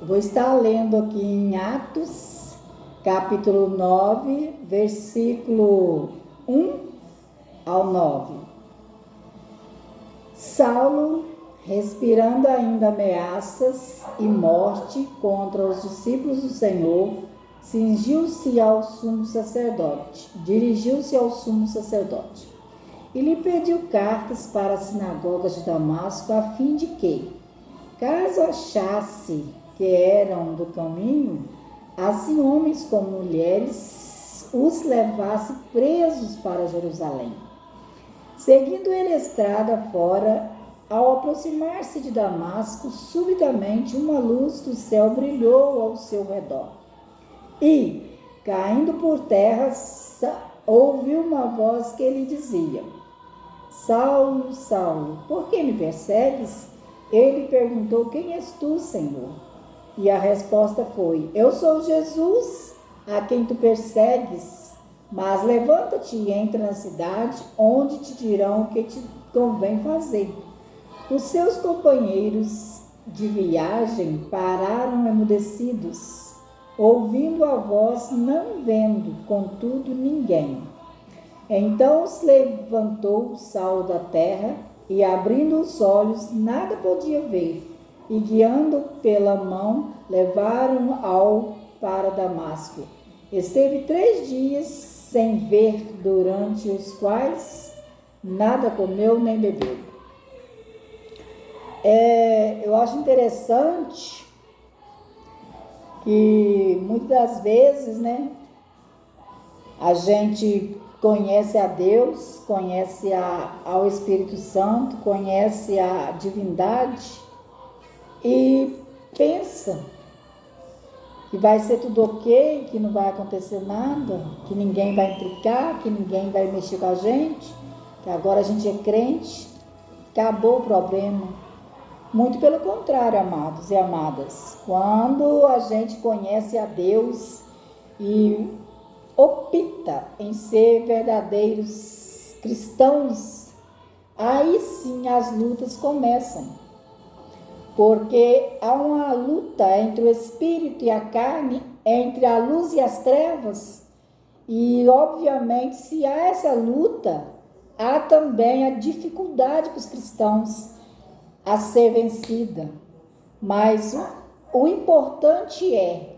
Vou estar lendo aqui em Atos, capítulo 9, versículo 1 ao 9. Saulo, respirando ainda ameaças e morte contra os discípulos do Senhor, dirigiu-se ao sumo sacerdote e lhe pediu cartas para as sinagogas de Damasco, a fim de que, caso achasse que eram do caminho, assim homens como mulheres, os levasse presos para Jerusalém. Seguindo ele a estrada fora, ao aproximar-se de Damasco, subitamente uma luz do céu brilhou ao seu redor. E, caindo por terra, ouviu uma voz que lhe dizia: Saulo, Saulo, por que me persegues? Ele perguntou: Quem és tu, Senhor? E a resposta foi: Eu sou Jesus, a quem tu persegues. Mas levanta-te e entra na cidade, onde te dirão o que te convém fazer. Os seus companheiros de viagem pararam emudecidos, ouvindo a voz, não vendo, contudo, ninguém. Então se levantou Saulo da terra e, abrindo os olhos, nada podia ver, e guiando pela mão, levaram-ao para Damasco. Esteve 3 dias sem ver, durante os quais nada comeu nem bebeu. Eu acho interessante que muitas das vezes, a gente conhece a Deus, conhece ao Espírito Santo, conhece a divindade e pensa que vai ser tudo ok, que não vai acontecer nada, que ninguém vai implicar, que ninguém vai mexer com a gente, que agora a gente é crente, acabou o problema. Muito pelo contrário, amados e amadas. Quando a gente conhece a Deus e opta em ser verdadeiros cristãos, aí sim as lutas começam. Porque há uma luta entre o espírito e a carne, entre a luz e as trevas, e obviamente se há essa luta, há também a dificuldade para os cristãos a ser vencida. Mas o importante é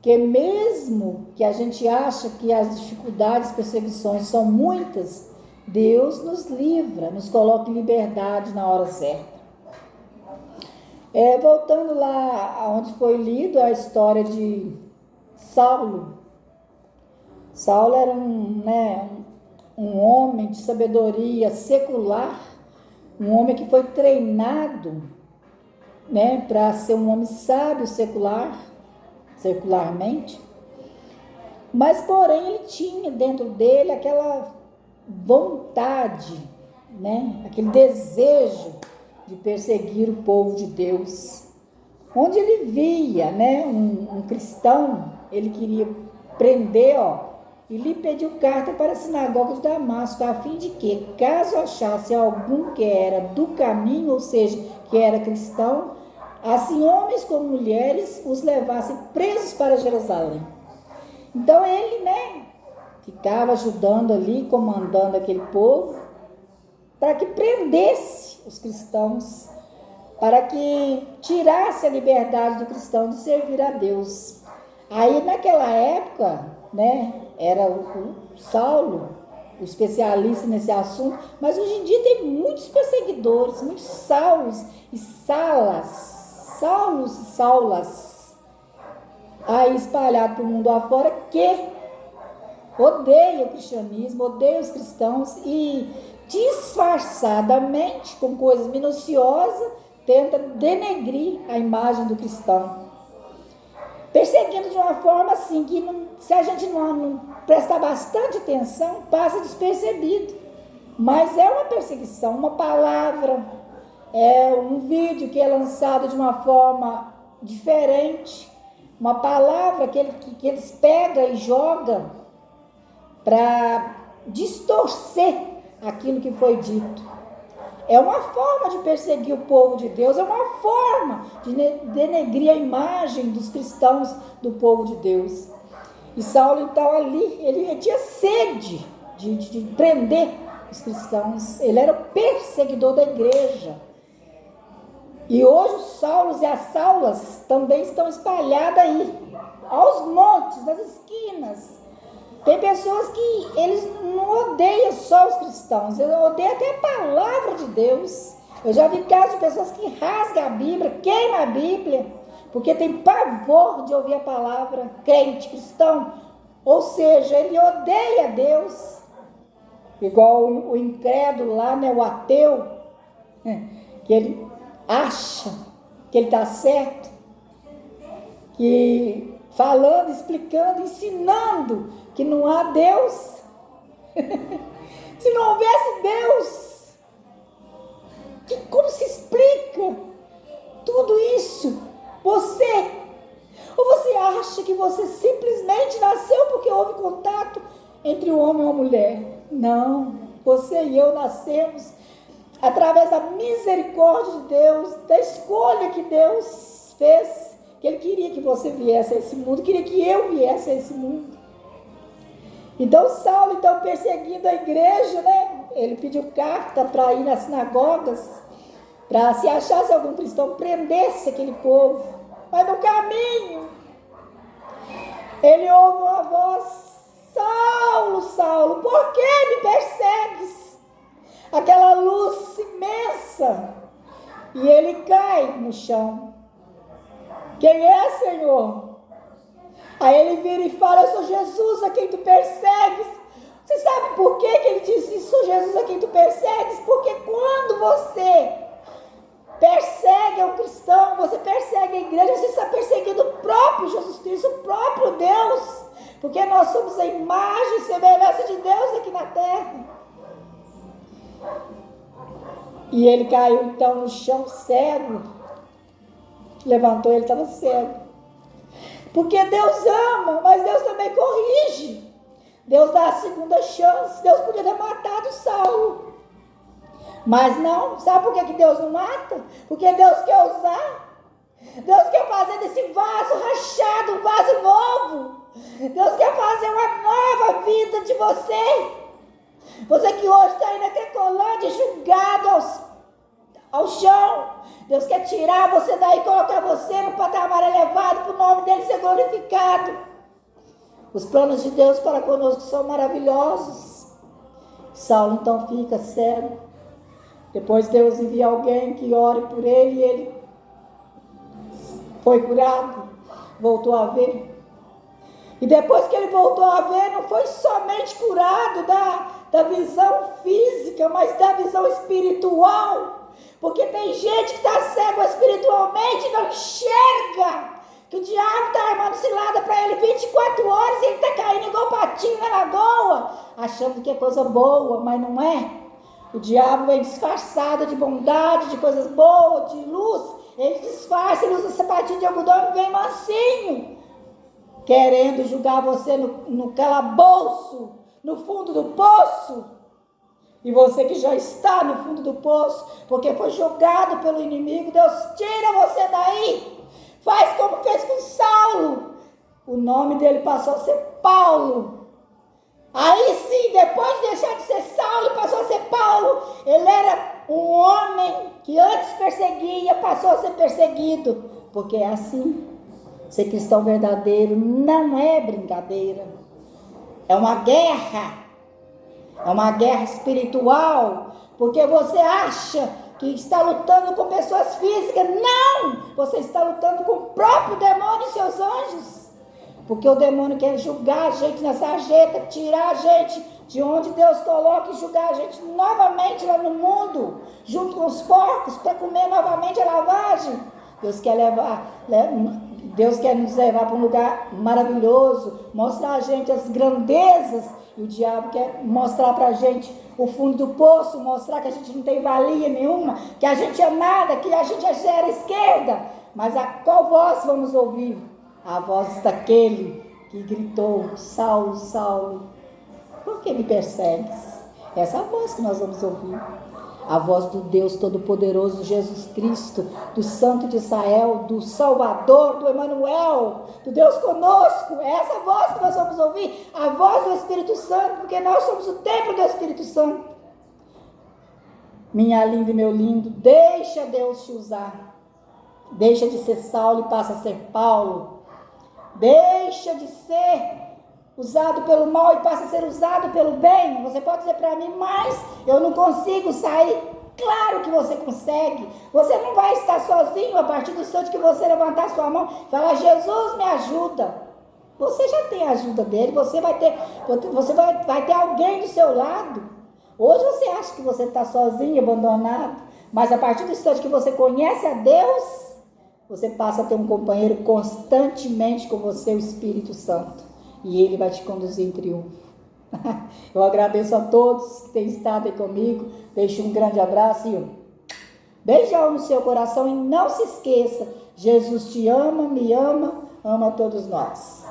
que mesmo que a gente acha que as dificuldades, perseguições são muitas, Deus nos livra, nos coloca em liberdade na hora certa. Voltando lá onde foi lido a história de Saulo. Saulo era um homem de sabedoria secular, um homem que foi treinado para ser um homem sábio secularmente, mas porém ele tinha dentro dele aquela vontade, aquele desejo de perseguir o povo de Deus. Onde ele via um cristão, ele queria prender, e lhe pediu carta para a sinagoga de Damasco, a fim de que, caso achasse algum que era do caminho, ou seja, que era cristão, assim homens como mulheres os levasse presos para Jerusalém. Então ele ficava ajudando ali, comandando aquele povo, para que prendesse os cristãos, para que tirasse a liberdade do cristão de servir a Deus. Aí naquela época, era o Saulo, o especialista nesse assunto, mas hoje em dia tem muitos perseguidores, muitos Saulos e Saulas, aí espalhados pelo mundo afora, que odeiam o cristianismo, odeiam os cristãos e disfarçadamente, com coisas minuciosas, tenta denegrir a imagem do cristão, perseguindo de uma forma assim que se a gente não prestar bastante atenção, passa despercebido. Mas é uma perseguição, uma palavra, um vídeo que é lançado de uma forma diferente, uma palavra que eles pegam e jogam para distorcer aquilo que foi dito. É uma forma de perseguir o povo de Deus, é uma forma de denegrir a imagem dos cristãos do povo de Deus. E Saulo, então, ali, ele tinha sede de prender os cristãos. Ele era o perseguidor da igreja. E hoje os Saulos e as Saulas também estão espalhadas aí, aos montes, nas esquinas. Tem pessoas que eles não odeiam só os cristãos, eles odeiam até a palavra de Deus. Eu já vi casos de pessoas que rasgam a Bíblia, queimam a Bíblia, porque tem pavor de ouvir a palavra, crente, cristão. Ou seja, ele odeia Deus, igual o incrédulo lá, né, o ateu, que ele acha que ele está certo, que falando, explicando, ensinando que não há Deus. Se não houvesse Deus, como se explica tudo isso? Ou você acha que você simplesmente nasceu porque houve contato entre o homem e a mulher? Não, você e eu nascemos através da misericórdia de Deus, da escolha que Deus fez, que Ele queria que você viesse a esse mundo, queria que eu viesse a esse mundo. Então Saulo, perseguindo a igreja, né? Ele pediu carta para ir nas sinagogas, para se achasse algum cristão, prendesse aquele povo. Mas no caminho, ele ouve uma voz: Saulo, Saulo, por que me persegues? Aquela luz imensa, e ele cai no chão. Quem é, Senhor? Aí ele vira e fala: eu sou Jesus a quem tu persegues. Você sabe por que ele disse: sou Jesus a quem tu persegues? Porque quando você persegue um cristão, você persegue a igreja, você está perseguindo o próprio Jesus Cristo, o próprio Deus, porque nós somos a imagem e semelhança de Deus aqui na terra. E ele caiu então no chão cego, levantou, ele estava cego, porque Deus ama, mas Deus também corrige, Deus dá a segunda chance. Deus podia ter matado Saulo, mas não. Sabe por que Deus não mata? Porque Deus quer usar, Deus quer fazer desse vaso rachado um vaso novo. Deus quer fazer uma nova vida de você. Você que hoje está aí na Cracolândia, julgado ao chão, Deus quer tirar você daí e colocar você no patamar elevado para o nome dele ser glorificado. Os planos de Deus para conosco são maravilhosos. Saulo então fica cego. Depois Deus envia alguém que ore por ele e ele foi curado, voltou a ver. E depois que ele voltou a ver, não foi somente curado da visão física, mas da visão espiritual. Porque tem gente que está cego espiritualmente e não enxerga que o diabo está armando cilada para ele 24 horas e ele está caindo igual patinho na lagoa, achando que é coisa boa, mas não é. O diabo vem disfarçado de bondade, de coisas boas, de luz. Ele disfarça, ele usa sapatinho de algodão e vem mansinho, querendo julgar você no calabouço, no fundo do poço. E você que já está no fundo do poço, porque foi jogado pelo inimigo, Deus tira você daí. Faz como fez com Saulo. O nome dele passou a ser Paulo. Aí sim, depois de deixar de ser Saulo e passou a ser Paulo, ele era um homem que antes perseguia, passou a ser perseguido. Porque é assim. Ser cristão verdadeiro não é brincadeira. É uma guerra. É uma guerra espiritual. Porque você acha que está lutando com pessoas físicas. Não! Você está lutando com o próprio demônio e seus anjos. Porque o demônio quer julgar a gente na sarjeta, tirar a gente de onde Deus coloca e julgar a gente novamente lá no mundo, junto com os porcos, para comer novamente a lavagem. Deus quer nos levar para um lugar maravilhoso, mostrar a gente as grandezas. E o diabo quer mostrar para a gente o fundo do poço, mostrar que a gente não tem valia nenhuma, que a gente é nada, que a gente é zero esquerda. Mas a qual voz vamos ouvir? A voz daquele que gritou: Saulo, Saulo, por que me persegues? Essa é a voz que nós vamos ouvir. A voz do Deus Todo-Poderoso, Jesus Cristo, do Santo de Israel, do Salvador, do Emanuel, do Deus conosco. É essa voz que nós vamos ouvir, a voz do Espírito Santo, porque nós somos o templo do Espírito Santo. Minha linda e meu lindo, deixa Deus te usar. Deixa de ser Saulo e passa a ser Paulo. Deixa de ser usado pelo mal e passa a ser usado pelo bem. Você pode dizer para mim, mas eu não consigo sair. Claro que você consegue. Você não vai estar sozinho a partir do instante que você levantar sua mão e falar, Jesus, me ajuda. Você já tem a ajuda dele, você vai ter alguém do seu lado. Hoje você acha que você está sozinho, abandonado, mas a partir do instante que você conhece a Deus, você passa a ter um companheiro constantemente com você, o Espírito Santo. E ele vai te conduzir em triunfo. Eu agradeço a todos que têm estado aí comigo. Deixo um grande abraço e um beijão no seu coração. E não se esqueça, Jesus te ama, me ama, ama todos nós.